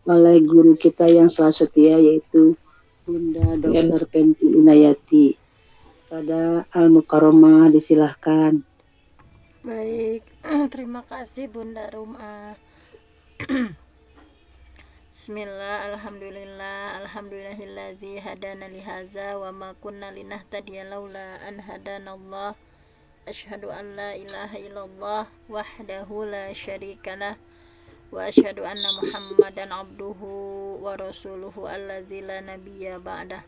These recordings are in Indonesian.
oleh guru kita yang selalu setia, yaitu Bunda Dr. Penti Inayati. Pada Al-Mukarramah disilahkan. Baik, terima kasih Bunda Rumah. Bismillah, alhamdulillah, alhamdulillahillazi hadana lihaza wa ma kunna linahtadiya laula an hadanallah. Asyhadu an la ilaha illallah wahdahu la syarikalah wa asyhadu anna Muhammadan abduhu wa rasuluhu allazi la nabiyya ba'dah.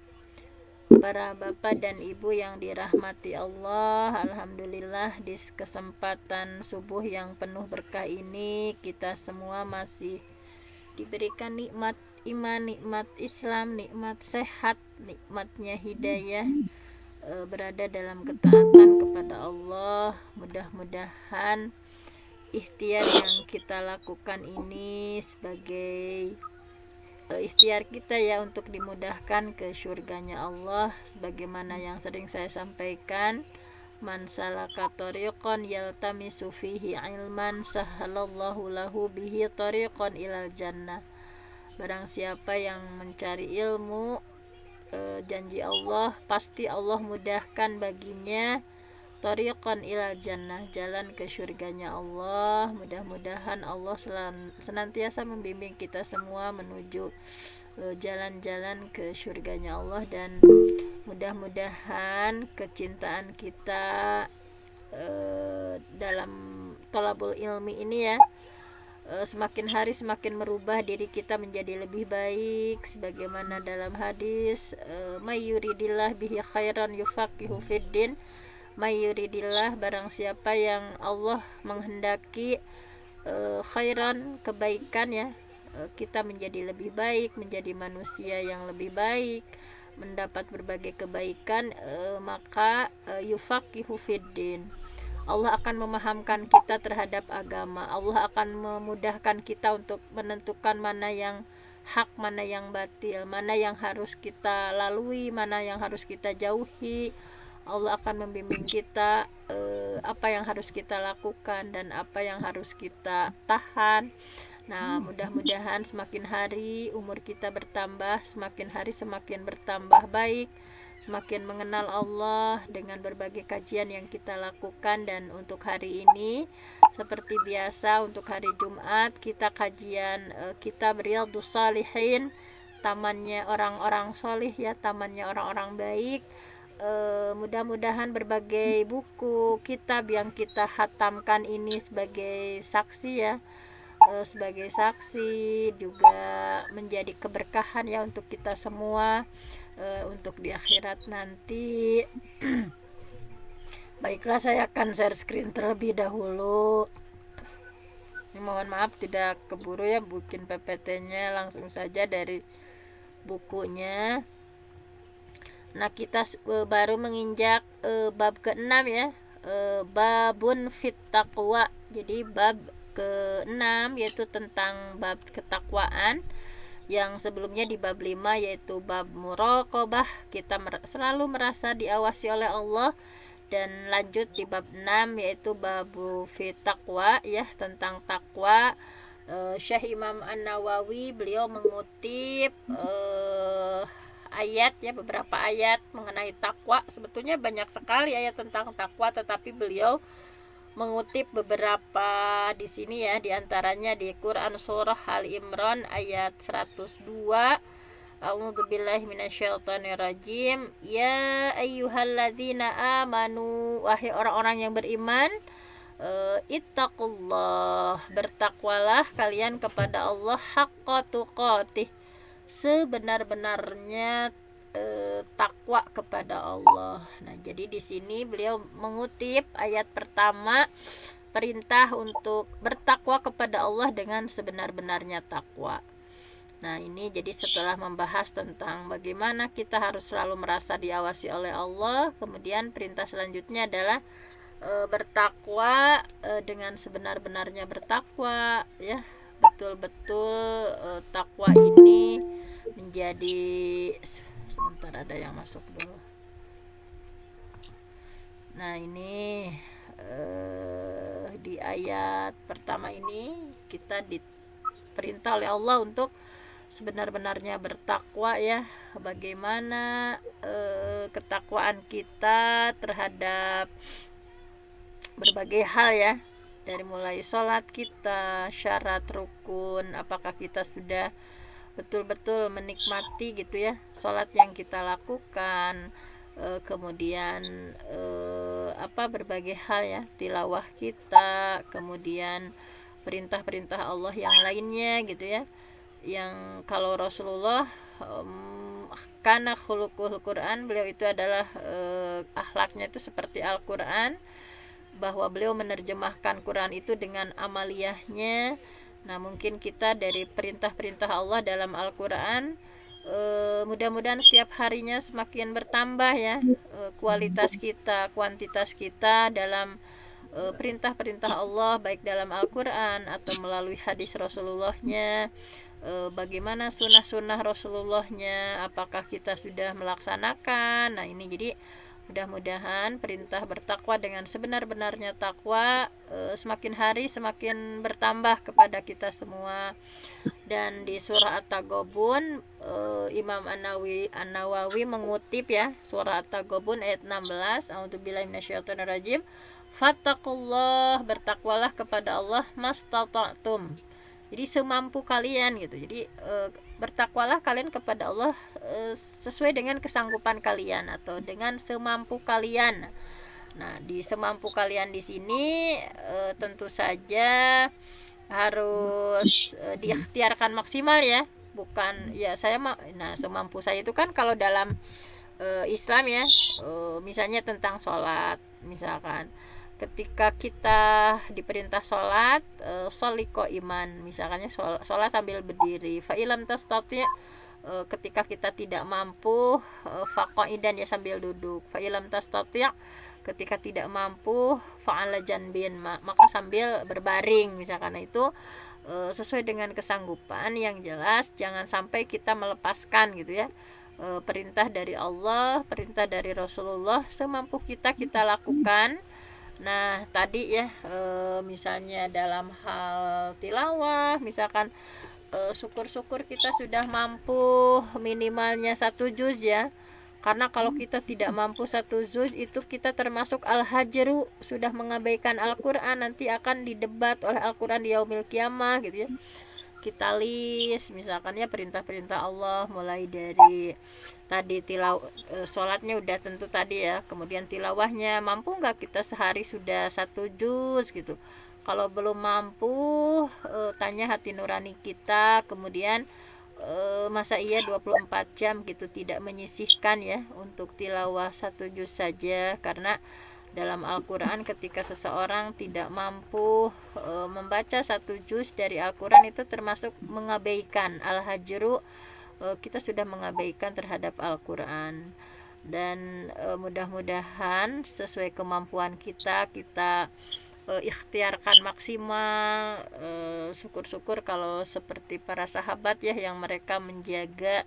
Para bapak dan ibu yang dirahmati Allah, alhamdulillah di kesempatan subuh yang penuh berkah ini kita semua masih diberikan nikmat iman, nikmat Islam, nikmat sehat, nikmatnya hidayah, berada dalam ketaatan kepada Allah. Mudah-mudahan ikhtiar yang kita lakukan ini sebagai ikhtiar kita ya untuk dimudahkan ke surganya Allah, sebagaimana yang sering saya sampaikan, man salaka tariqan yaltamisu fihi ilman sahhalallahu lahu bihi tariqan ilal jannah. Barang siapa yang mencari ilmu, janji Allah pasti Allah mudahkan baginya tariqan ilal jannah, jalan ke surganya Allah. Mudah-mudahan Allah senantiasa membimbing kita semua menuju jalan-jalan ke surganya Allah, dan mudah-mudahan kecintaan kita dalam thalabul ilmi ini ya, semakin hari semakin merubah diri kita menjadi lebih baik, sebagaimana dalam hadis, mayyuridillah bihi khairan yufaqihu fiddin. Mayyuridillah, barang siapa yang Allah menghendaki khairan, kebaikan ya, kita menjadi lebih baik, menjadi manusia yang lebih baik, mendapat berbagai kebaikan, maka yufaqihu fiddin, Allah akan memahamkan kita terhadap agama. Allah akan memudahkan kita untuk menentukan mana yang hak, mana yang batil, mana yang harus kita lalui, mana yang harus kita jauhi. Allah akan membimbing kita apa yang harus kita lakukan dan apa yang harus kita tahan. Nah, mudah-mudahan semakin hari umur kita bertambah, semakin hari semakin bertambah baik, semakin mengenal Allah dengan berbagai kajian yang kita lakukan. Dan untuk hari ini seperti biasa, untuk hari Jumat kita kajian kitab Riyadhus Shalihin, tamannya orang-orang solih ya, tamannya orang-orang baik. Mudah-mudahan berbagai buku kitab yang kita hatamkan ini sebagai saksi ya, sebagai saksi juga menjadi keberkahan ya untuk kita semua, untuk di akhirat nanti. Baiklah, saya akan share screen terlebih dahulu. Mohon maaf tidak keburu ya bikin PPT-nya, langsung saja dari bukunya. Nah, kita baru menginjak bab ke-6 ya, babun fit taqwa. Jadi bab ke-6 yaitu tentang bab ketakwaan. Yang sebelumnya di bab 5 yaitu bab muraqabah, kita selalu merasa diawasi oleh Allah. Dan lanjut di bab 6 yaitu babu fit taqwa ya, tentang takwa. Syekh Imam An-Nawawi beliau mengutip ayat ya, beberapa ayat mengenai takwa. Sebetulnya banyak sekali ayat tentang takwa, tetapi beliau mengutip beberapa di sini ya, diantaranya di Quran surah Al Imran ayat 102. A'udzubillahi minasyaitonirrajim. Ya ayyuhalladzina amanu, wahai orang-orang yang beriman, ittaqullah, bertakwalah kalian kepada Allah, haqqa tuqatih, sebenar-benarnya takwa kepada Allah. Nah, jadi di sini beliau mengutip ayat pertama, perintah untuk bertakwa kepada Allah dengan sebenar-benarnya takwa. Nah, ini jadi setelah membahas tentang bagaimana kita harus selalu merasa diawasi oleh Allah, kemudian perintah selanjutnya adalah bertakwa dengan sebenar-benarnya bertakwa ya. Betul-betul takwa ini menjadi, sebentar ada yang masuk dulu. Nah, ini di ayat pertama ini kita diperintah oleh Allah untuk sebenar-benarnya bertakwa ya, bagaimana ketakwaan kita terhadap berbagai hal ya, dari mulai sholat kita, syarat rukun, apakah kita sudah betul-betul menikmati gitu ya sholat yang kita lakukan, kemudian berbagai hal ya, tilawah kita, kemudian perintah-perintah Allah yang lainnya gitu ya, yang kalau Rasulullah karena khuluqul Quran, beliau itu adalah akhlaknya itu seperti Al-Quran, bahwa beliau menerjemahkan Quran itu dengan amaliyahnya. Nah mungkin kita dari perintah-perintah Allah dalam Al-Quran, mudah-mudahan setiap harinya semakin bertambah ya, kualitas kita, kuantitas kita dalam perintah-perintah Allah, baik dalam Al-Quran atau melalui hadis Rasulullahnya, bagaimana sunnah-sunnah Rasulullahnya, apakah kita sudah melaksanakan. Nah ini jadi mudah-mudahan perintah bertakwa dengan sebenar-benarnya takwa semakin hari semakin bertambah kepada kita semua. Dan di surah At-Taghabun, Imam An-Nawawi mengutip ya, surah At-Taghabun ayat 16, a'udzubillahi minasyaitonirrajim, fattaqullah, bertakwalah kepada Allah, mastata'tum, jadi semampu kalian gitu. Jadi bertakwalah kalian kepada Allah sesuai dengan kesanggupan kalian atau dengan semampu kalian. Nah di semampu kalian di sini tentu saja harus diikhtiarkan maksimal ya, bukan ya saya nah semampu saya itu kan kalau dalam Islam ya, misalnya tentang sholat, misalkan ketika kita diperintah sholat, sholiko iman, misalkannya sholat sambil berdiri, fa'ilam tastati, ketika kita tidak mampu, faqaidan ya sambil duduk, fa'ilam tastati, ketika tidak mampu, fa'ala janbin, maka sambil berbaring, misalkan itu sesuai dengan kesanggupan. Yang jelas jangan sampai kita melepaskan gitu ya, perintah dari Allah, perintah dari Rasulullah, semampu kita lakukan. Nah tadi ya, misalnya dalam hal tilawah, misalkan syukur-syukur kita sudah mampu minimalnya 1 juz ya, karena kalau kita tidak mampu 1 juz itu kita termasuk al-hajru, sudah mengabaikan Al-Quran, nanti akan didebat oleh Al-Quran di yaumil qiyamah gitu ya. Kita list misalkan ya perintah-perintah Allah, mulai dari tadi sholatnya udah tentu tadi ya, kemudian tilawahnya mampu nggak kita sehari sudah 1 juz gitu. Kalau belum mampu, tanya hati nurani kita, kemudian masa iya 24 jam gitu tidak menyisihkan ya untuk tilawah 1 juz saja. Karena dalam Al-Quran ketika seseorang tidak mampu membaca 1 juz dari Al-Quran, itu termasuk mengabaikan al-hajru, kita sudah mengabaikan terhadap Al-Quran. Dan mudah-mudahan sesuai kemampuan kita ikhtiarkan maksimal. Syukur-syukur kalau seperti para sahabat ya, yang mereka menjaga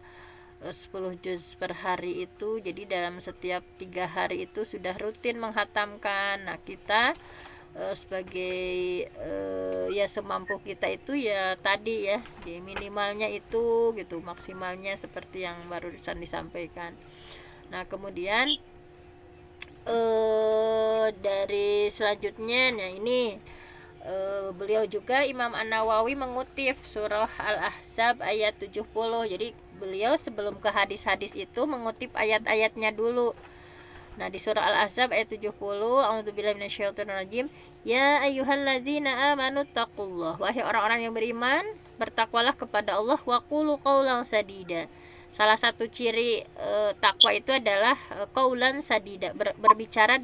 10 juz per hari itu, jadi dalam setiap 3 hari itu sudah rutin menghatamkan. Nah kita sebagai ya semampu kita itu ya tadi ya, jadi minimalnya itu gitu, maksimalnya seperti yang barusan disampaikan. Nah kemudian dari selanjutnya, nah ini beliau juga Imam An-Nawawi mengutip surah Al-Ahzab ayat 70. Jadi beliau sebelum ke hadis-hadis itu mengutip ayat-ayatnya dulu. Nah di surah Al-Ahzab ayat 70, a'udzubillahi minasyaitonirrajim, ya ayyuhalladzina amanu taqullah, wahai orang-orang yang beriman, bertakwalah kepada Allah, wa qulu qaulan sadida. Salah satu ciri takwa itu adalah qaulan sadida, berbicara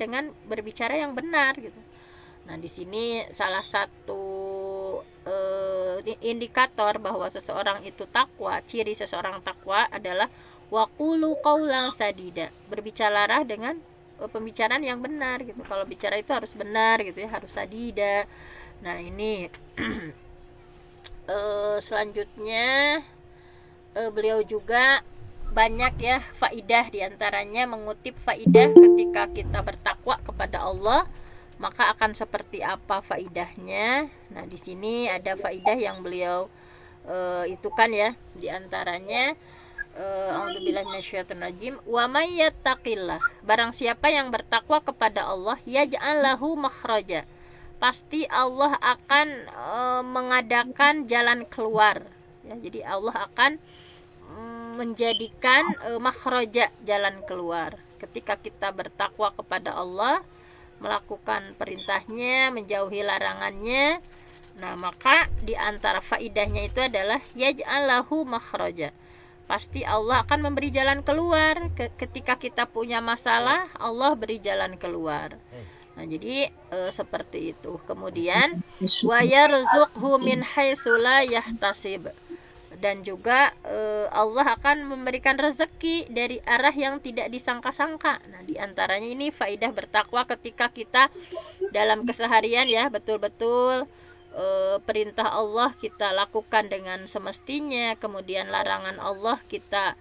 yang benar gitu. Nah di sini salah satu indikator bahwa seseorang itu takwa, ciri seseorang takwa adalah waqulu qaulan sadida, berbicaralah dengan pembicaraan yang benar gitu. Kalau bicara itu harus benar gitu ya, harus sadida. Nah ini selanjutnya beliau juga banyak ya faidah, diantaranya mengutip faidah ketika kita bertakwa kepada Allah maka akan seperti apa faidahnya. Nah di sini ada faidah yang beliau Itu kan ya diantaranya a'udzubillahi minasyaitonirrajim, wa may yattaqillah, barang siapa yang bertakwa kepada Allah, yaj'al lahu makhraja, pasti Allah akan mengadakan jalan keluar ya. Jadi Allah akan menjadikan makhraja, jalan keluar. Ketika kita bertakwa kepada Allah, melakukan perintahnya, menjauhi larangannya, nah maka di antara faidahnya itu adalah yaj'al lahu makhraja, pasti Allah akan memberi jalan keluar. Ketika kita punya masalah, Allah beri jalan keluar. Nah, jadi seperti itu. Kemudian wa yarzuqhu min haitsu la yahtasib, dan juga Allah akan memberikan rezeki dari arah yang tidak disangka-sangka. Nah, diantaranya ini faidah bertakwa ketika kita dalam keseharian ya, betul-betul perintah Allah kita lakukan dengan semestinya, kemudian larangan Allah kita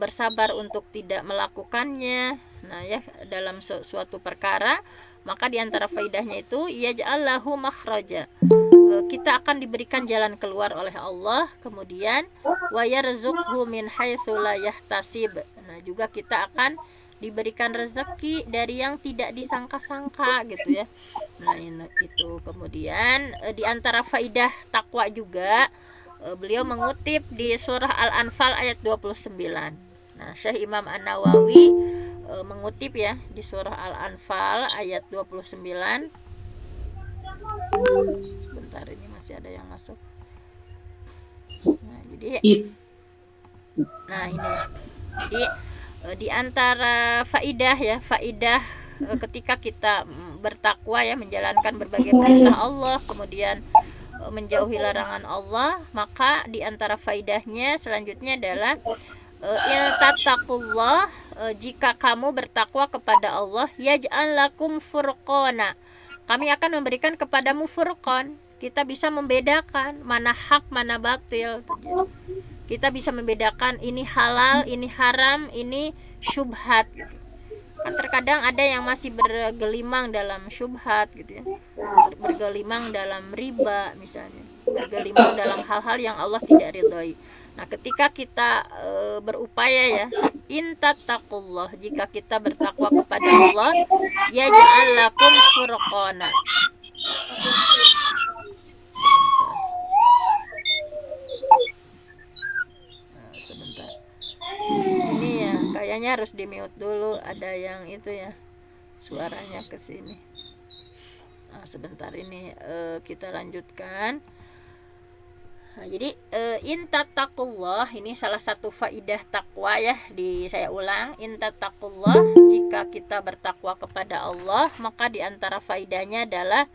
bersabar untuk tidak melakukannya. Nah ya, dalam suatu perkara, maka diantara faidahnya itu yaj'al lahu makhraja, kita akan diberikan jalan keluar oleh Allah. Kemudian wa yarzuqhu min haitsu la yahtasib, nah juga kita akan diberikan rezeki dari yang tidak disangka-sangka gitu ya. Nah itu. Kemudian di antara faidah takwa juga, beliau mengutip di surah Al-Anfal ayat 29. Nah Syekh Imam An-Nawawi mengutip ya di surah Al-Anfal ayat 29. Sebentar, ini masih ada yang masuk. Nah jadi ini jadi di antara faidah ya, faidah ketika kita bertakwa ya, menjalankan berbagai perintah Allah, kemudian menjauhi larangan Allah, maka di antara faidahnya selanjutnya adalah tattaqullah, jika kamu bertakwa kepada Allah, yaj'al lakum furqana, kami akan memberikan kepadamu furqan, kita bisa membedakan mana hak mana batil. Kita bisa membedakan ini halal, ini haram, ini syubhat gitu. Kan terkadang ada yang masih bergelimang dalam syubhat gitu ya, bergelimang dalam riba misalnya, bergelimang dalam hal-hal yang Allah tidak ridhoi. Nah ketika kita berupaya ya, in tattaqullah, jika kita bertakwa kepada Allah, yaj'al lakum furqana. Sebentar, ini ya kayaknya harus di mute dulu, ada yang itu ya, suaranya ke sini. Nah, sebentar, ini kita lanjutkan. Nah, jadi in tattaqullah, ini salah satu faidah takwa ya, saya ulang, in tattaqullah, jika kita bertakwa kepada Allah, maka di antara faidahnya adalah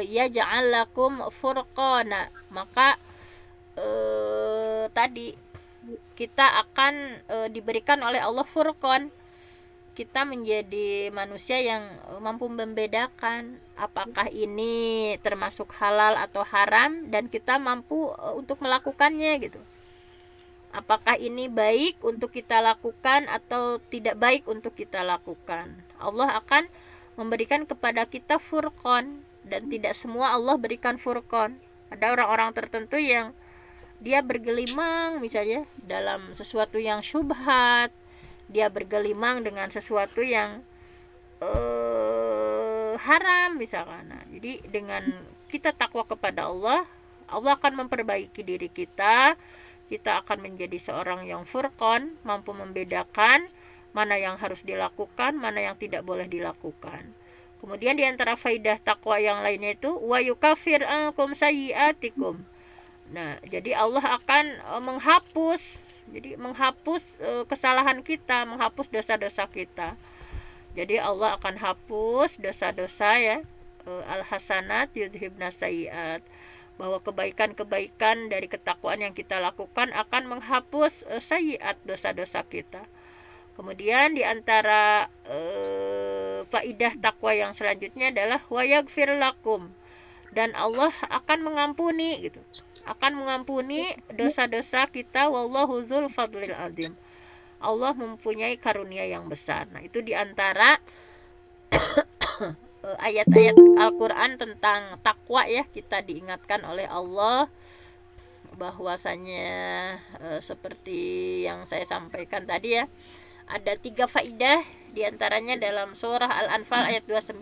yaj'al lakum furqana, maka tadi kita akan diberikan oleh Allah furqan, kita menjadi manusia yang mampu membedakan apakah ini termasuk halal atau haram, dan kita mampu untuk melakukannya gitu. Apakah ini baik untuk kita lakukan atau tidak baik untuk kita lakukan. Allah akan memberikan kepada kita furqan, dan tidak semua Allah berikan furqan. Ada orang-orang tertentu yang dia bergelimang misalnya dalam sesuatu yang syubhat, dia bergelimang dengan sesuatu yang haram misalkan. Nah, jadi dengan kita takwa kepada Allah, Allah akan memperbaiki diri kita. Kita akan menjadi seorang yang furqan, mampu membedakan mana yang harus dilakukan, mana yang tidak boleh dilakukan. Kemudian di antara faidah takwa yang lainnya itu wa yukaffir ankum sayyi'atikum. Nah, jadi Allah akan menghapus kesalahan kita, menghapus dosa-dosa kita. Jadi Allah akan hapus dosa-dosa ya, al-hasanat yudhibna sayyi'at, bahwa kebaikan-kebaikan dari ketakwaan yang kita lakukan akan menghapus sayyi'at, dosa-dosa kita. Kemudian di antara faidah takwa yang selanjutnya adalah wa yaghfir lakum, dan Allah akan mengampuni gitu, akan mengampuni dosa-dosa kita. Wallahu dzul fadlil azim, Allah mempunyai karunia yang besar. Nah itu diantara ayat-ayat Al-Quran tentang takwa ya, kita diingatkan oleh Allah bahwasanya seperti yang saya sampaikan tadi ya, ada 3 faidah diantaranya dalam surah Al-Anfal ayat 29.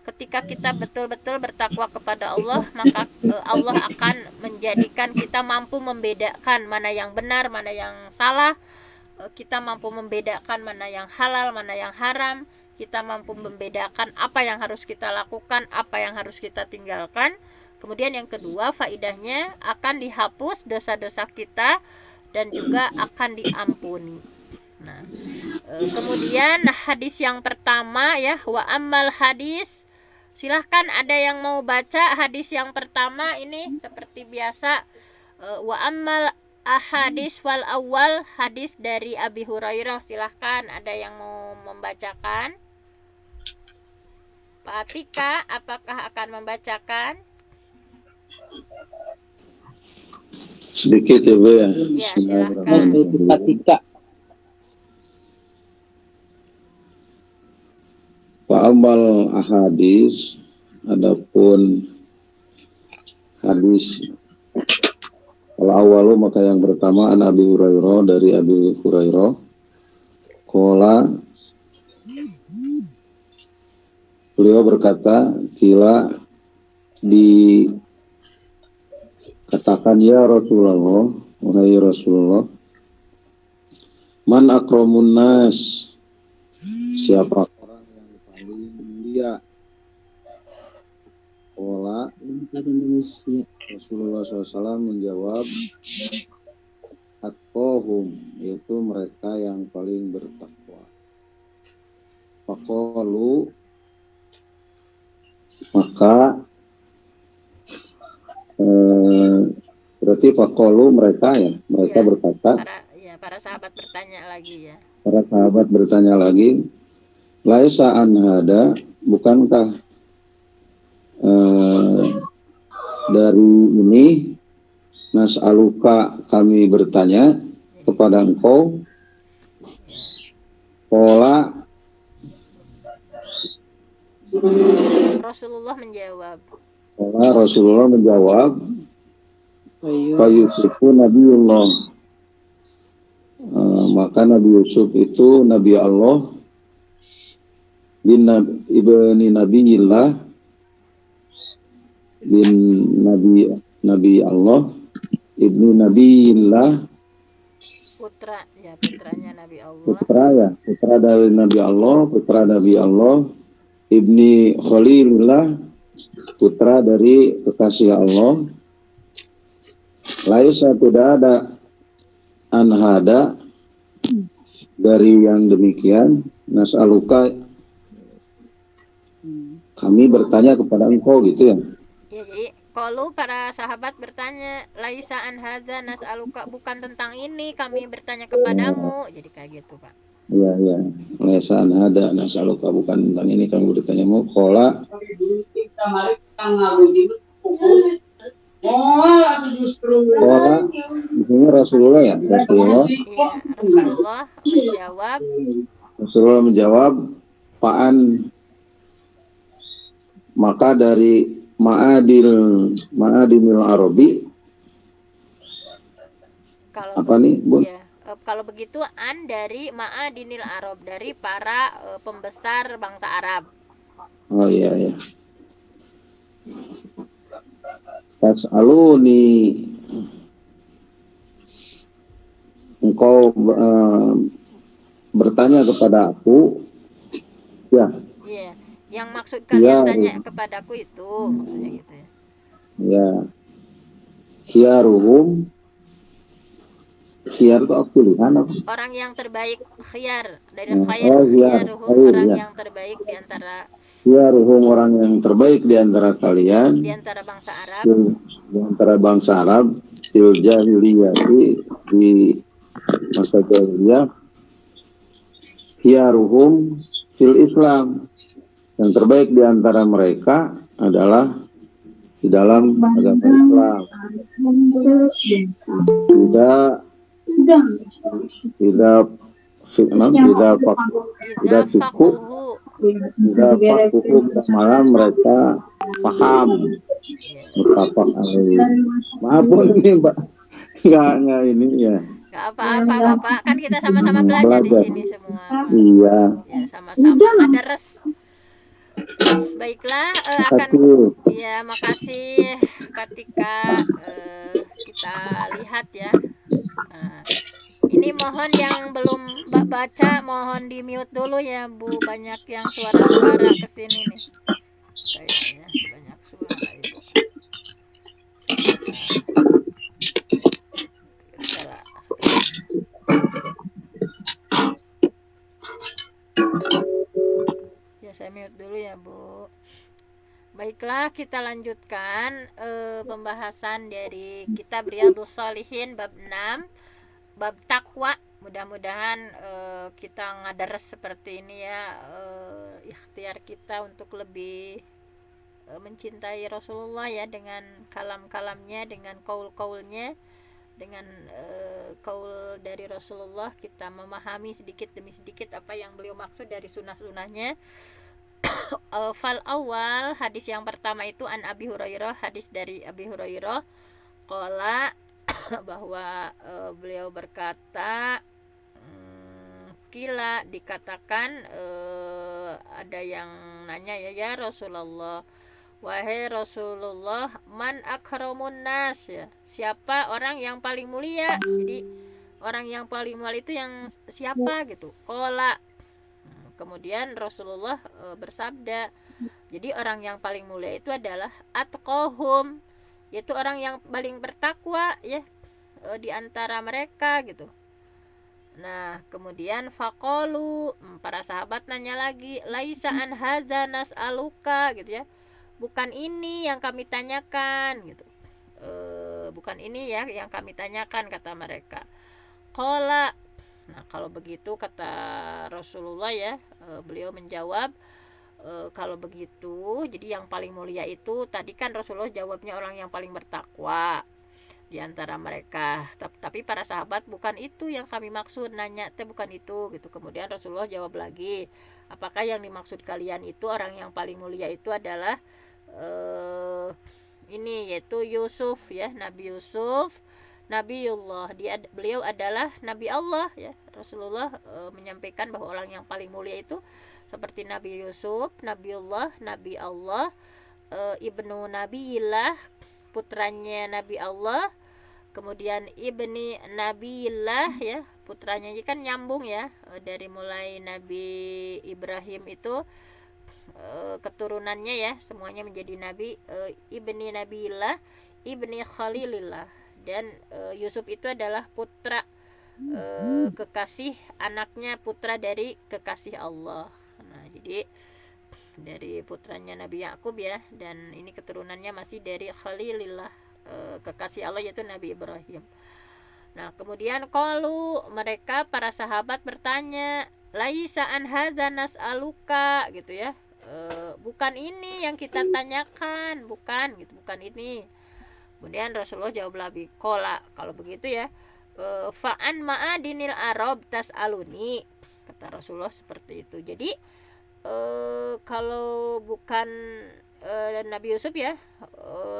Ketika kita betul-betul bertakwa kepada Allah, maka Allah akan menjadikan kita mampu membedakan mana yang benar, mana yang salah. Kita mampu membedakan mana yang halal, mana yang haram. Kita mampu membedakan apa yang harus kita lakukan, apa yang harus kita tinggalkan. Kemudian yang kedua, faidahnya akan dihapus dosa-dosa kita dan juga akan diampuni. Nah, kemudian hadis yang pertama ya, wa ammal hadis. Silahkan ada yang mau baca hadis yang pertama ini seperti biasa. Wa ammal ahadis wal awal, hadis dari Abi Hurairah. Silahkan ada yang mau membacakan. Pak Atika, apakah akan membacakan? Sedikit ya Bu ya. Ya, silahkan. Pak Atika. Fa'amal ahadis, adapun hadis al-awalu maka yang pertama an Abi Hurairah, dari Abi Hurairah qala, beliau berkata, kila dikatakan ya Rasulullah, wahai Rasulullah, man akramun nas, siapa orang yang paling mulia? Qala, Rasulullah SAW menjawab, atqahum, yaitu mereka yang paling bertakwa. Faqalu, maka berarti faqalu mereka ya, mereka Ya, berkata, para sahabat bertanya lagi ya. para sahabat bertanya lagi, laisa an hada, bukankah dari ini nas'aluka, kami bertanya kepada engkau. Qala, Rasulullah menjawab. qala Rasulullah menjawab, fa Yusufu Nabiullah, maka Nabi Yusuf itu Nabi Allah, ibni Nabiyillah, bin Nabi Allah, ibnu Nabiyillah, putranya Nabi Allah, putra dari Nabi Allah, putra Nabi Allah, ibni Khalilullah, putra dari kekasih Allah. Laisa, tidak ada, anhada, dari yang demikian, nas'aluka, kami bertanya kepada engkau, gitu ya. Ya, jadi kalau para sahabat bertanya, laisa an hadza nas'aluka, bukan tentang ini kami bertanya kepadamu. Jadi kayak gitu, Pak. Iya, iya. Laisa an hadza nas'aluka, bukan tentang ini kami bertanya mu. Qala, qala, di sini Rasulullah ya, Rasulullah. Iya, Rasulullah menjawab. Rasulullah menjawab, fa'an, maka dari ma'adinil Arabi, Kalau apa nih, Bu? ya, kalau begitu an dari ma'adinil Arab, dari para pembesar bangsa Arab. Oh iya, iya. Tas'aluni, engkau bertanya kepada aku, ya. Iya, yang maksud kalian Ya. tanya kepadaku itu maksudnya gitu ya. Ya, khiyaruhum, khiyar itu pilihan apa? Orang yang terbaik, khiyar dari Oh, khiyar, khiyar, khiyaruhum, khair, orang ya. yang terbaik di antara Khiyaruhum, orang yang terbaik di antara kalian, bangsa Arab. di antara bangsa Arab, fil jahiliyati, di masa jahiliyah, khiyaruhum fil Islam, yang terbaik di antara mereka adalah di dalam agama Islam. Tidak Idza faquhu, fakuhu malam mereka paham. Ya. Muttafaq alaih. Maafun ini Mbak, nggak ini ya. Gak apa-apa Bapak, kan kita sama-sama belajar di Belajar. sini semua Pak. Iya. Ya sama-sama ngadares. Baiklah, akan Kasih. ya makasih Katika, kita lihat ya. Ini mohon yang belum baca mohon di mute dulu ya Bu, banyak yang suara-suara kesini nih. Kayaknya banyak suara Ibu. Sebentar. Udahlah. Ya saya mute dulu ya Bu. Baiklah, kita lanjutkan pembahasan dari kitab Riyadhus Shalihin bab 6, bab takwa. Mudah-mudahan kita ngadares seperti ini ya, ikhtiar kita untuk lebih mencintai Rasulullah ya, dengan kalam-kalamnya, dengan kaul-kaulnya, dengan kaul dari Rasulullah kita memahami sedikit demi sedikit apa yang beliau maksud dari sunnah-sunnahnya. Fal awal, hadis yang pertama itu an Abi Hurairah, hadis dari Abi Hurairah qala bahwa beliau berkata, kila dikatakan, ada yang nanya ya Rasulullah, wahai Rasulullah, man akramun nas, ya, siapa orang yang paling mulia. Jadi orang yang paling mulia itu yang siapa gitu. Qala, kemudian Rasulullah bersabda, jadi orang yang paling mulia itu adalah atqahum, yaitu orang yang paling bertakwa ya di antara mereka gitu. Nah, kemudian faqalu, para sahabat nanya lagi, laisa an hadza nas'aluka gitu ya. Bukan ini yang kami tanyakan gitu. Bukan ini ya yang kami tanyakan, kata mereka. Qala, nah kalau begitu kata Rasulullah ya, beliau menjawab, kalau begitu jadi yang paling mulia itu, tadi kan Rasulullah jawabnya orang yang paling bertakwa di antara mereka, tapi para sahabat bukan itu yang kami maksud, nanya teh bukan itu gitu. Kemudian Rasulullah jawab lagi, apakah yang dimaksud kalian itu orang yang paling mulia itu adalah ini, yaitu Yusuf ya, Nabi Yusuf, Nabiullah, beliau adalah Nabi Allah ya. Rasulullah menyampaikan bahwa orang yang paling mulia itu seperti Nabi Yusuf, Nabiullah, Nabi Allah, ibnu Nabiillah, putranya Nabi Allah, kemudian ibni Nabiillah ya, putranya ini kan nyambung ya, dari mulai Nabi Ibrahim itu keturunannya ya semuanya menjadi nabi, ibni Nabiillah, ibni Khalilillah, dan Yusuf itu adalah putra kekasih, anaknya putra dari kekasih Allah. Nah, jadi dari putranya Nabi Yakub ya, dan ini keturunannya masih dari Khalilillah, kekasih Allah, yaitu Nabi Ibrahim. Nah, kemudian qalu, mereka para sahabat bertanya, laisa an hadza nas'aluka gitu ya. Bukan ini yang kita tanyakan, bukan gitu, bukan ini. Kemudian Rasulullah jawab lagi, qala, kalau begitu ya, fa'an ma'adinil arab tas'aluni, kata Rasulullah seperti itu. Jadi kalau bukan Nabi Yusuf ya,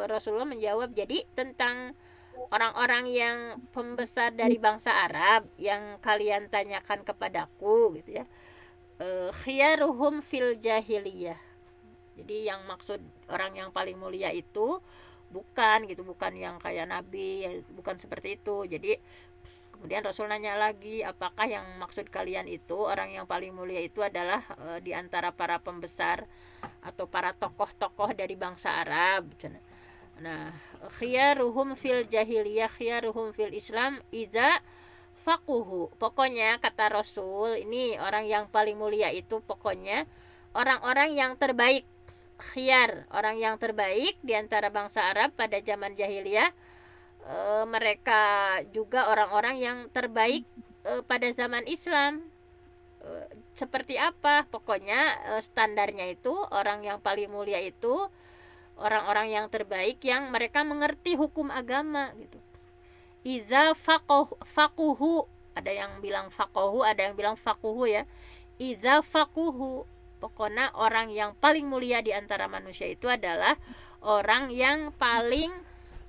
Rasulullah menjawab, jadi tentang orang-orang yang pembesar dari bangsa Arab yang kalian tanyakan kepadaku gitu ya, khiyaruhum fil jahiliyah. Jadi yang maksud orang yang paling mulia itu bukan gitu, bukan yang kayak nabi, bukan seperti itu. Jadi kemudian Rasul nanya lagi, apakah yang maksud kalian itu orang yang paling mulia itu adalah di antara para pembesar atau para tokoh-tokoh dari bangsa Arab. Nah, khiyaruhum fil jahiliyah, khiyaruhum fil Islam idza faquhu. Pokoknya kata Rasul, ini orang yang paling mulia itu pokoknya orang-orang yang terbaik, khiyar, orang yang terbaik di antara bangsa Arab pada zaman jahiliyah. Mereka juga orang-orang yang terbaik pada zaman Islam. Seperti apa? Pokoknya standarnya itu orang yang paling mulia itu orang-orang yang terbaik yang mereka mengerti hukum agama gitu. Iza faquhu, ada yang bilang faqahu, ada yang bilang faquhu ya. Iza faquhu, pokoknya orang yang paling mulia di antara manusia itu adalah orang yang paling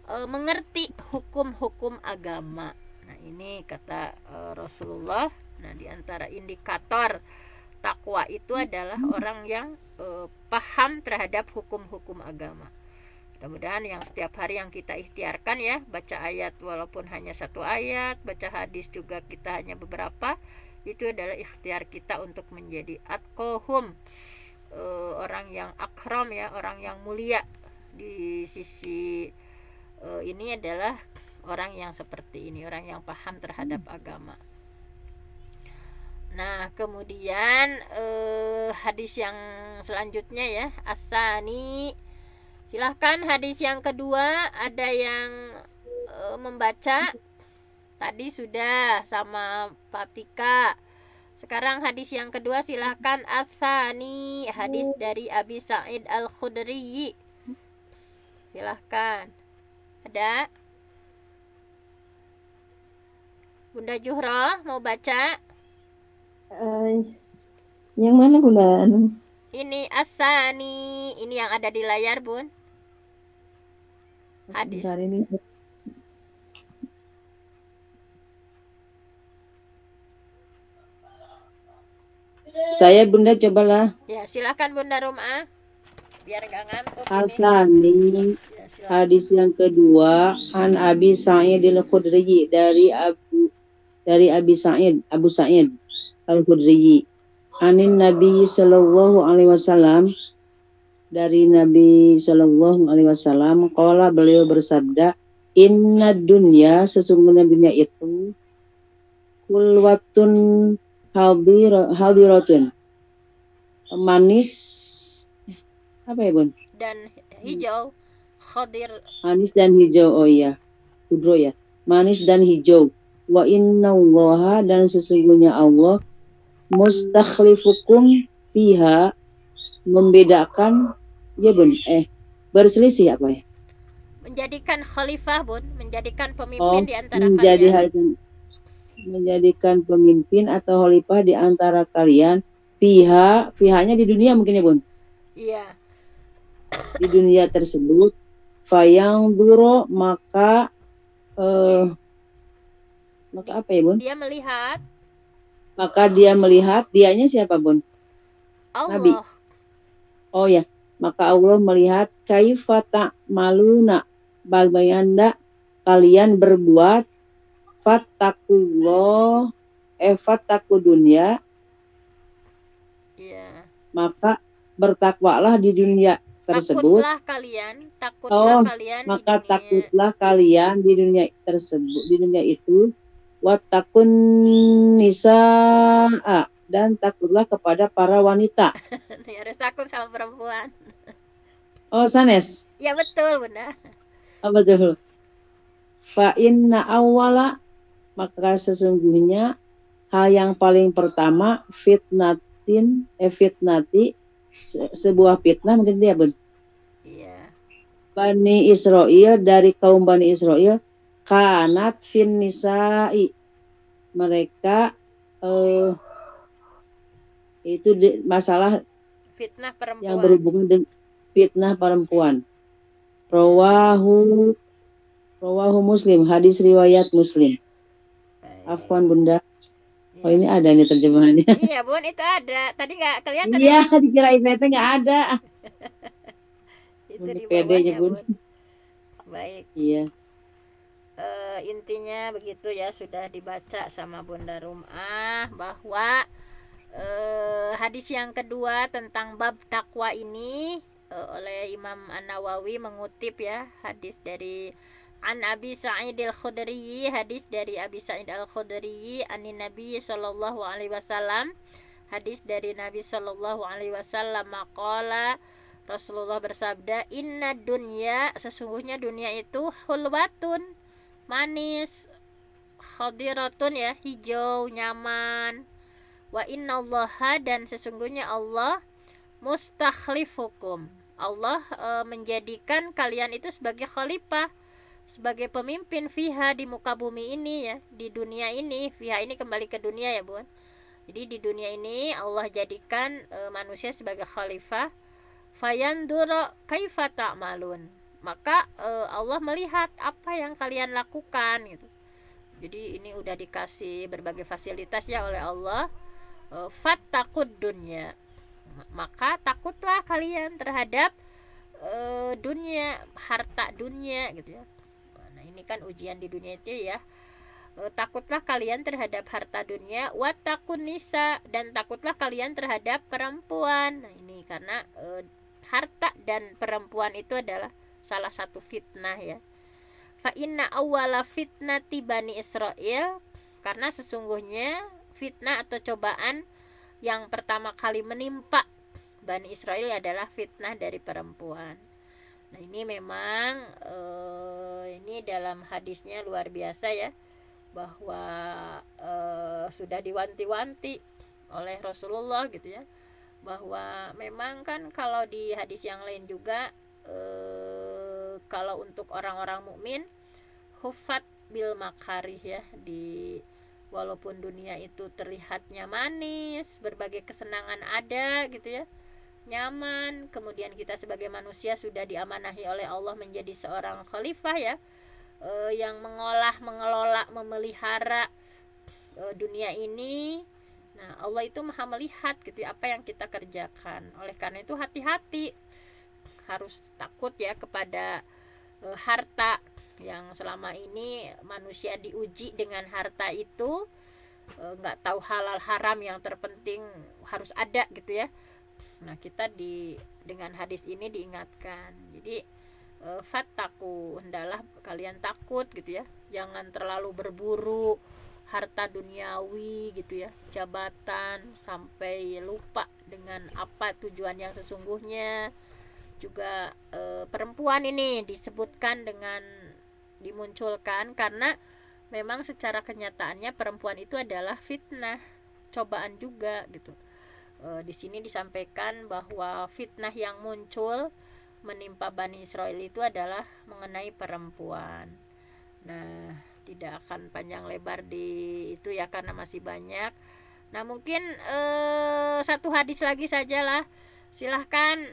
mengerti hukum-hukum agama. Nah, ini kata Rasulullah. Nah, di antara indikator takwa itu adalah orang yang paham terhadap hukum-hukum agama. Mudah-mudahan yang setiap hari yang kita ikhtiarkan ya, baca ayat walaupun hanya satu ayat, baca hadis juga kita hanya beberapa, itu adalah ikhtiar kita untuk menjadi atqohum, orang yang akram ya, orang yang mulia di sisi ini adalah orang yang seperti ini, orang yang paham terhadap agama. Nah, kemudian hadis yang selanjutnya ya, asani. Silahkan hadis yang kedua, ada yang membaca. Tadi sudah sama Fatika. Sekarang hadis yang kedua, silahkan asani, hadis dari Abi Sa'id Al-Khudri. Silahkan. Ada? Bunda Juhro mau baca? Yang mana Bunda? Ini asani, ini yang ada di layar Bun. Hadis. Sebentar ini. Saya Bunda cobalah. Ya, silakan Bunda Rumah. Biar gak ngantuk ini. Al-Thani, Ya, silakan. hadis yang kedua, an Abi Sa'id Al-Khudri, dari Abi Sa'id, Abu Sa'id Al-Khudri. Anin Nabi sallallahu alaihi wasallam, dari Nabi sallallahu alaihi wasallam, qala, beliau bersabda, inna dunya, sesungguhnya dunia itu, kulwatun hadiratun, manis, apa ya Bun? Dan hijau, khadir. Manis dan hijau, oh iya, kudro ya, manis dan hijau. Wa inna allaha, dan sesungguhnya Allah, mustakhlifukum fiha, membedakan, ya Bun, berselisih apa ya? Menjadikan khalifah Bun, menjadikan pemimpin di antara kalian. Menjadikan pemimpin atau khalifah di antara kalian. Fiha-nya di dunia mungkin ya Bun? Iya. Di dunia tersebut. Fayang duro, maka apa ya Bun? Dia melihat. Maka dia melihat, dianya siapa Bun? Allah. Nabi. Oh ya, maka Allah melihat kaifata maluna, bagaimana kalian berbuat, fattakullah, fattaku dunia, Iya. maka bertakwalah di dunia tersebut. Takutlah kalian maka di dunia. Takutlah kalian di dunia tersebut, di dunia itu. Wattaqun nisaa, dan takutlah kepada para wanita. Harus takut sama perempuan. Oh, sanes. Ya betul Bunda. Oh, betul. Fa inna awwala, maka sesungguhnya hal yang paling pertama, fitnati, sebuah fitnah mungkin dia Bun. Iya. Bani Israel, dari kaum Bani Israel, kanat fin nisa'i, mereka itu masalah Fitnah perempuan. yang berhubungan dengan fitnah perempuan. Rawahu Muslim, hadis riwayat Muslim. Afwan Bunda. Oh, ini ada nih terjemahannya. Iya Bun, itu ada. Tadi nggak kelihatan. Iya, dikirain saya nggak ada. Itu di pedenya bawahnya Bun. Baik. Iya. Intinya begitu ya, sudah dibaca sama Bunda Rumah bahwa hadis yang kedua tentang bab takwa ini oleh Imam An-Nawawi mengutip ya hadis dari An Abi Sa'id Al-Khudri, hadis dari Abi Sa'id Al-Khudri anin Nabi sallallahu alaihi wasallam, hadis dari Nabi sallallahu alaihi wasallam, maqala, Rasulullah bersabda, inna dunya, sesungguhnya dunia itu hulwatun, manis, khadiratun ya, hijau, nyaman, wa innallaha, dan sesungguhnya Allah, mustakhlifukum, Allah menjadikan kalian itu sebagai khalifah, sebagai pemimpin fiha, di muka bumi ini ya, di dunia ini. Fiha ini kembali ke dunia ya Bun. Jadi di dunia ini Allah jadikan manusia sebagai khalifah. Fayandura kaifa ta'malun. Maka Allah melihat apa yang kalian lakukan gitu. Jadi ini udah dikasih berbagai fasilitas ya oleh Allah. Fattaqud dunya. Maka takutlah kalian terhadap dunia, harta dunia gitu ya. Nah, ini kan ujian di dunia itu ya. Takutlah kalian terhadap harta dunia, wattaqun nisa, dan takutlah kalian terhadap perempuan. Nah, ini karena harta dan perempuan itu adalah salah satu fitnah ya. Fa inna awwala fitnati bani Israel, karena sesungguhnya fitnah atau cobaan yang pertama kali menimpa Bani Israel adalah fitnah dari perempuan. Nah, ini memang ini dalam hadisnya luar biasa ya, bahwa sudah diwanti-wanti oleh Rasulullah gitu ya, bahwa memang kan kalau di hadis yang lain juga kalau untuk orang-orang mukmin hufat bil makarih ya, di walaupun dunia itu terlihatnya manis, berbagai kesenangan ada gitu ya, nyaman, kemudian kita sebagai manusia sudah diamanahi oleh Allah menjadi seorang khalifah ya, yang mengelola, memelihara dunia ini. Nah, Allah itu maha melihat gitu ya, apa yang kita kerjakan. Oleh karena itu hati-hati, harus takut ya kepada harta yang selama ini manusia diuji dengan harta itu, nggak tahu halal haram, yang terpenting harus ada gitu ya. Nah, kita dengan hadis ini diingatkan. Jadi fattaku, hendaklah kalian takut gitu ya, jangan terlalu berburu harta duniawi gitu ya, jabatan, sampai lupa dengan apa tujuan yang sesungguhnya. Juga perempuan ini disebutkan dengan dimunculkan karena memang secara kenyataannya perempuan itu adalah fitnah, cobaan juga gitu. Di sini disampaikan bahwa fitnah yang muncul menimpa Bani Israel itu adalah mengenai perempuan. Nah, tidak akan panjang lebar di itu ya karena masih banyak. Nah, mungkin satu hadis lagi sajalah. Silahkan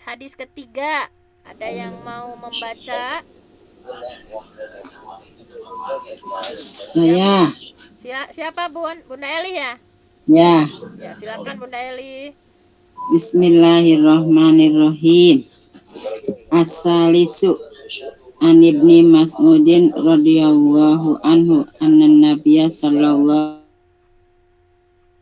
hadis ketiga, ada yang mau membaca? Saya. Siapa Bunda Eli ya? Ya. Ya, silakan Bunda Eli. Bismillahirrahmanirrahim. As-salisu an ibni Mas'udin radhiyallahu anhu anna nabiyya sallallahu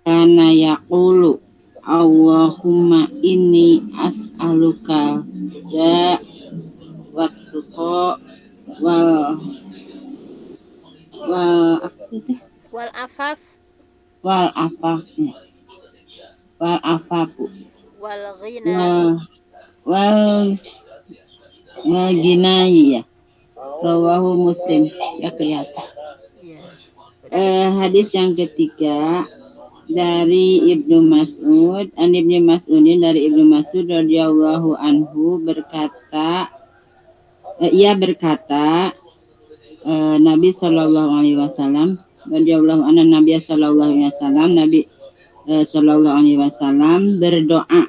kana yaqulu Allahumma inni as'aluka da wattuqa wal afaf wal afafu wal ghina wal ginai ya, rawahu Muslim ya, kelihatan. Hadis yang ketiga dari Ibnu Mas'ud, Ibnu Mas'udin, dari Ibnu Mas'ud radhiyallahu anhu berkata, ia berkata, Nabi sallallahu alaihi wasallam radhiyallahu anhu, Nabi sallallahu alaihi wasallam, Nabi sallallahu alaihi wasallam berdoa,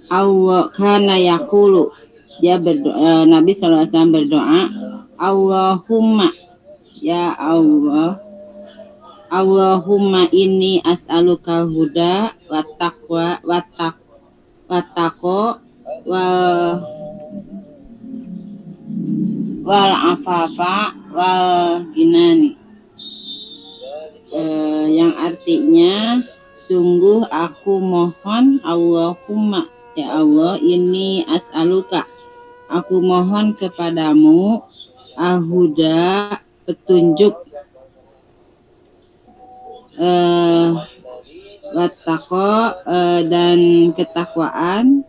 Allah kana yaqulu, dia berdoa, Nabi sallallahu alaihi wasallam berdoa, Allahumma, ya Allah, Allahumma inni as'aluka huda wa taqwa wa taqwa wal afafa wal ginani, yang artinya sungguh aku mohon, Allahumma, ya Allah, ini as'aluka, aku mohon kepadamu, al-huda, petunjuk, wattaqo, dan ketakwaan,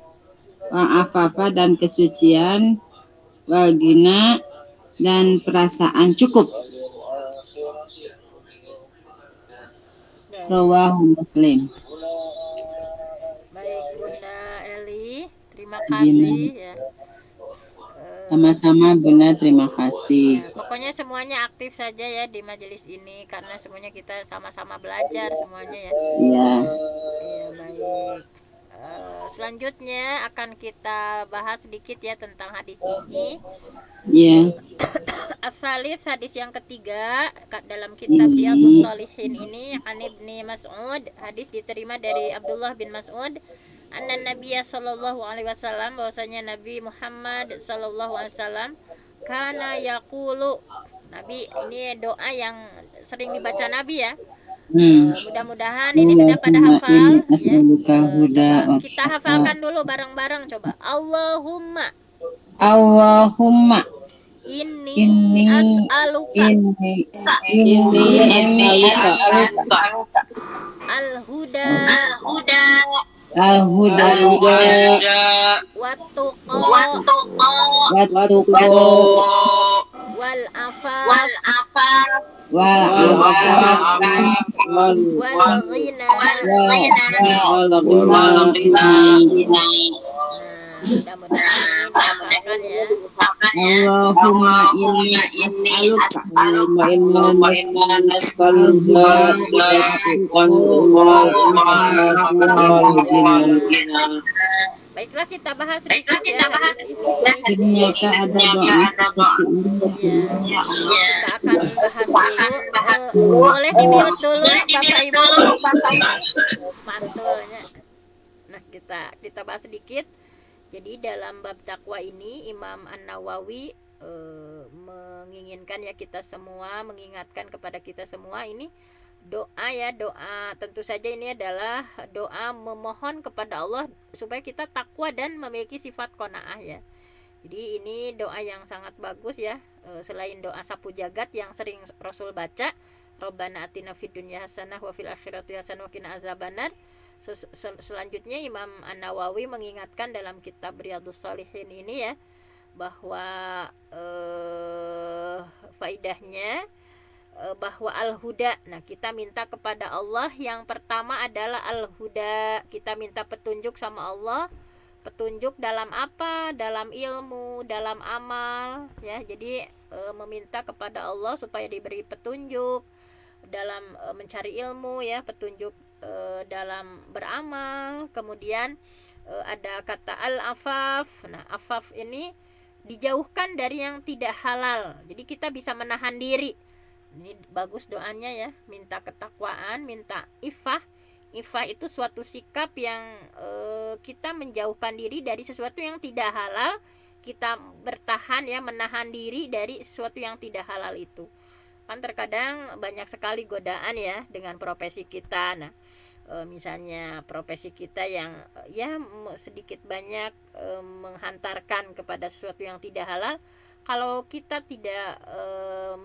wal afafa, dan kesucian, wal gina, dan perasaan cukup. Rawahu Muslim. Baik Bunda Eli, terima kasih ya. Sama-sama Bunda, terima kasih. Ya, pokoknya semuanya aktif saja ya di majelis ini karena semuanya kita sama-sama belajar semuanya ya. Iya. Iya, baik. Selanjutnya akan kita bahas sedikit ya tentang hadis ini. Iya. Asalis hadis yang ketiga dalam kitab Riyadhus Shalihin ini, an Ibni Mas'ud, hadis diterima dari Abdullah bin Mas'ud, anna Nabiya sallallahu alaihi wasallam, bahwasanya Nabi Muhammad sallallahu alaihi wasallam kana yaqulu, Nabi ini doa yang sering dibaca Nabi ya. Mudah-mudahan ini sudah pada hafal ya. Coba kita hafalkan dulu bareng-bareng, coba. Allahumma inni as'aluka al-huda wat-tuqa wal-afaf wal-ghina. Mudah-mudahan ini dihafalkan ya. Allahumma inni Baiklah, kita bahas sedikit ya. Ternyata ada doa seperti ini. Kita akan bahas dulu. Boleh di-mute dulu Bapak Ibu. Mantulnya. Nah, kita bahas sedikit. Jadi dalam bab takwa ini Imam An-Nawawi menginginkan ya kita semua, mengingatkan kepada kita semua ini doa ya, doa tentu saja ini adalah doa memohon kepada Allah supaya kita takwa dan memiliki sifat qanaah ya. Jadi ini doa yang sangat bagus ya. Selain doa sapu jagat yang sering Rasul baca, Rabbana atina fid dunya hasanah wa fil akhirati hasanah wa qina azabannar. Selanjutnya Imam An-Nawawi mengingatkan dalam kitab Riyadhus Shalihin ini ya, bahwa faidahnya bahwa al-huda. Nah, kita minta kepada Allah yang pertama adalah al-huda. Kita minta petunjuk sama Allah. Petunjuk dalam apa? Dalam ilmu, dalam amal ya. Jadi meminta kepada Allah supaya diberi petunjuk dalam mencari ilmu ya, petunjuk dalam beramal. Kemudian ada kata al-afaf. Nah, afaf ini dijauhkan dari yang tidak halal. Jadi kita bisa menahan diri. Ini bagus doanya ya, minta ketakwaan, minta ifah. Ifah itu suatu sikap yang kita menjauhkan diri dari sesuatu yang tidak halal. Kita bertahan ya, menahan diri dari sesuatu yang tidak halal itu. Kan terkadang banyak sekali godaan ya dengan profesi kita. Nah, misalnya profesi kita yang ya sedikit banyak menghantarkan kepada sesuatu yang tidak halal. Kalau kita tidak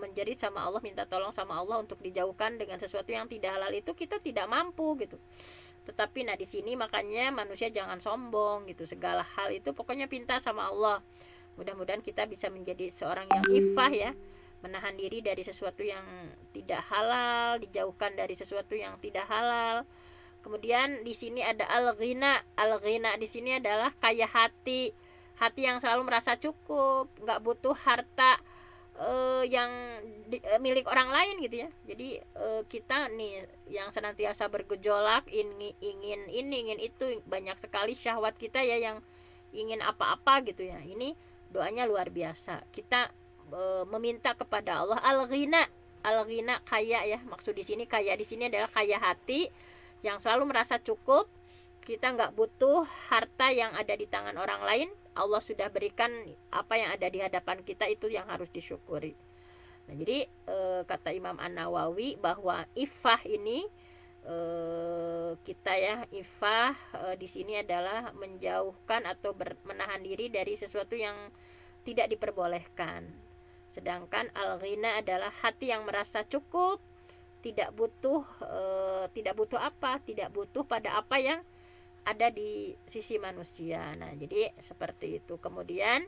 menjerit sama Allah, minta tolong sama Allah untuk dijauhkan dengan sesuatu yang tidak halal itu, kita tidak mampu gitu. Tetapi nah di sini makanya manusia jangan sombong gitu. Segala hal itu pokoknya pinta sama Allah. Mudah-mudahan kita bisa menjadi seorang yang ifah ya, menahan diri dari sesuatu yang tidak halal, dijauhkan dari sesuatu yang tidak halal. Kemudian di sini ada al-ghina. Al-ghina di sini adalah kaya hati. Hati yang selalu merasa cukup, nggak butuh harta yang milik orang lain gitu ya. Jadi kita nih yang senantiasa bergejolak, ingin itu, banyak sekali syahwat kita ya yang ingin apa-apa gitu ya. Ini doanya luar biasa. Kita meminta kepada Allah al-ghina. Al-ghina kaya ya. Maksud di sini kaya di sini adalah kaya hati yang selalu merasa cukup. Kita nggak butuh harta yang ada di tangan orang lain. Allah sudah berikan apa yang ada di hadapan kita, itu yang harus disyukuri. Nah, jadi kata Imam An-Nawawi bahwa ifah ini kita ya, ifah di sini adalah menjauhkan atau menahan diri dari sesuatu yang tidak diperbolehkan. Sedangkan al-ghina adalah hati yang merasa cukup, tidak butuh apa? Tidak butuh pada apa yang ada di sisi manusia. Nah, jadi seperti itu. Kemudian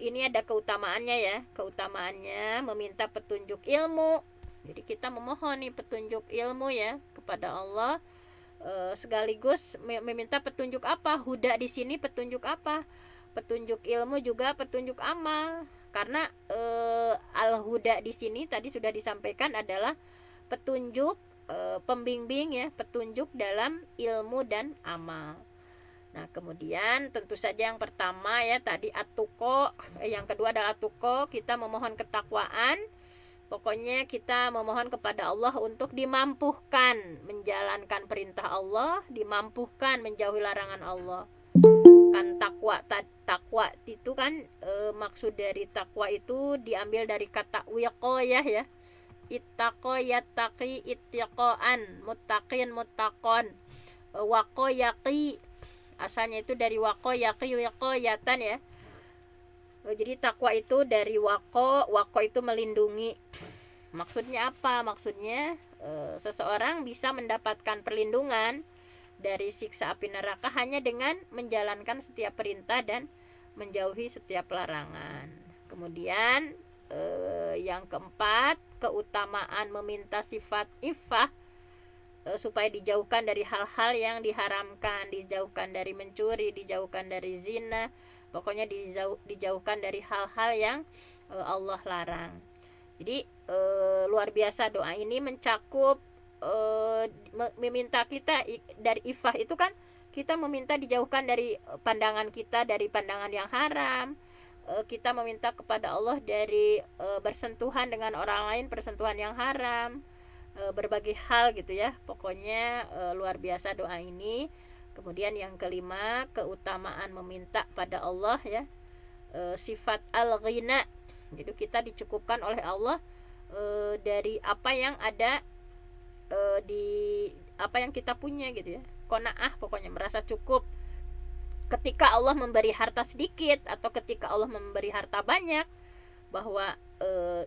ini ada keutamaannya ya. Keutamaannya meminta petunjuk ilmu. Jadi kita memohon nih petunjuk ilmu ya kepada Allah. Sekaligus meminta petunjuk apa? Huda di sini petunjuk apa? petunjuk ilmu juga petunjuk amal. Karena al-huda di sini tadi sudah disampaikan adalah petunjuk, pembimbing ya, petunjuk dalam ilmu dan amal. Nah, kemudian tentu saja yang pertama ya tadi atuko, yang kedua adalah atuko, kita memohon ketakwaan. Pokoknya kita memohon kepada Allah untuk dimampuhkan menjalankan perintah Allah, dimampuhkan menjauhi larangan Allah. Kan takwa itu kan maksud dari takwa itu diambil dari kata wiqayah ya. Ittaqo yattaqi ittiqaan, muttaqin muttaqon, waqayaqi asalnya itu dari wako yaqi yatan ya. Jadi takwa itu dari wako itu melindungi. Maksudnya apa? Maksudnya seseorang bisa mendapatkan perlindungan dari siksa api neraka hanya dengan menjalankan setiap perintah dan menjauhi setiap larangan. Kemudian yang keempat, keutamaan meminta sifat iffah, supaya dijauhkan dari hal-hal yang diharamkan, dijauhkan dari mencuri, dijauhkan dari zina, pokoknya dijauhkan dari hal-hal yang Allah larang. Jadi luar biasa doa ini mencakup meminta kita dari iffah itu kan kita meminta dijauhkan dari pandangan kita, dari pandangan yang haram. Kita meminta kepada Allah dari bersentuhan dengan orang lain, persentuhan yang haram, berbagai hal gitu ya. Pokoknya luar biasa doa ini. Kemudian yang kelima, keutamaan meminta pada Allah ya, sifat al-ghina. Jadi kita dicukupkan oleh Allah dari apa yang ada di apa yang kita punya gitu ya. Qanaah, pokoknya merasa cukup. Ketika Allah memberi harta sedikit atau ketika Allah memberi harta banyak, bahwa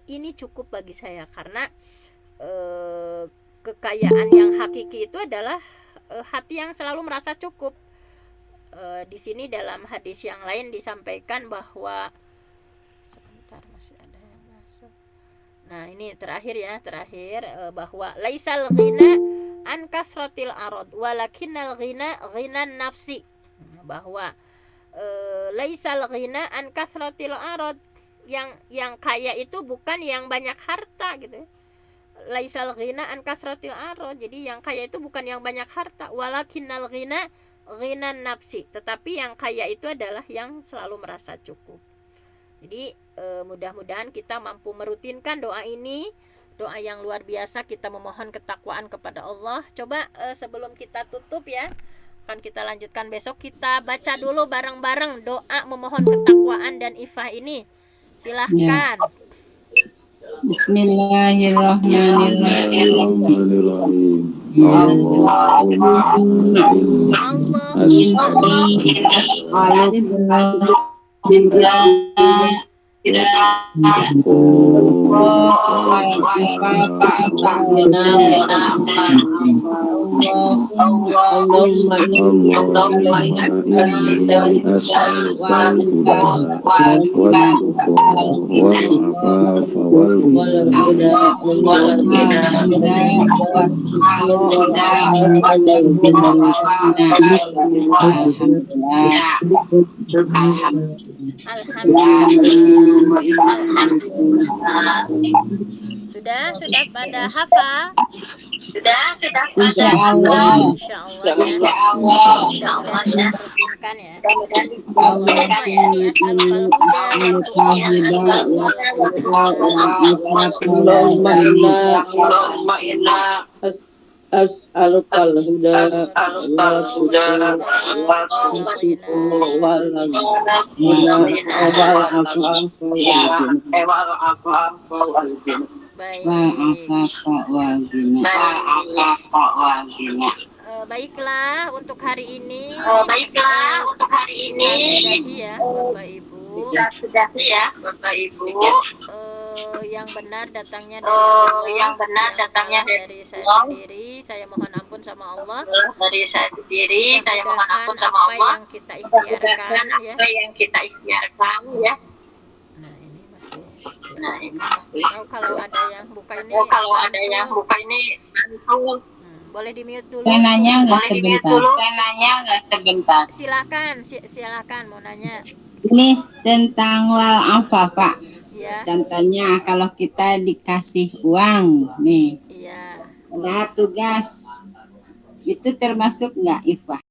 ini cukup bagi saya, karena kekayaan yang hakiki itu adalah hati yang selalu merasa cukup. Di sini dalam hadis yang lain disampaikan bahwa sebentar, masih ada yang masuk. Nah, ini terakhir bahwa laisal ghina an kasratil arad walakinnal ghina ghinan nafsi. Bahwa laisal ghina an kasratil arad, yang kaya itu bukan yang banyak harta gitu ya. Laisal ghina an kasratil arad, jadi yang kaya itu bukan yang banyak harta, walakinnal ghina ghinan nafsi, tetapi yang kaya itu adalah yang selalu merasa cukup. Jadi mudah-mudahan kita mampu merutinkan doa ini, doa yang luar biasa. Kita memohon ketakwaan kepada Allah. Coba sebelum kita tutup ya, akan kita lanjutkan besok, kita baca dulu bareng-bareng doa memohon ketakwaan dan iffah ini. Silahkan. Bismillahirrahmanirrahim. Sudah pada hafal? Insya Allah. Rutinkan ya. As'alukal huda baiklah untuk hari ini. Sudah ya Bapak Ibu. Yang benar datangnya dari Allah, dari saya sendiri. Saya mohon ampun sama Allah. Yang kita ikhtiarkan ya. Nah, ini masih. Kalau ada yang buka ini, boleh di-mute dulu. Saya nanya nggak sebentar? Silakan mau nanya. Ini tentang lal afa, Pak. Ya, Contohnya kalau kita dikasih uang nih, iya. ada tugas, itu termasuk nggak ifah?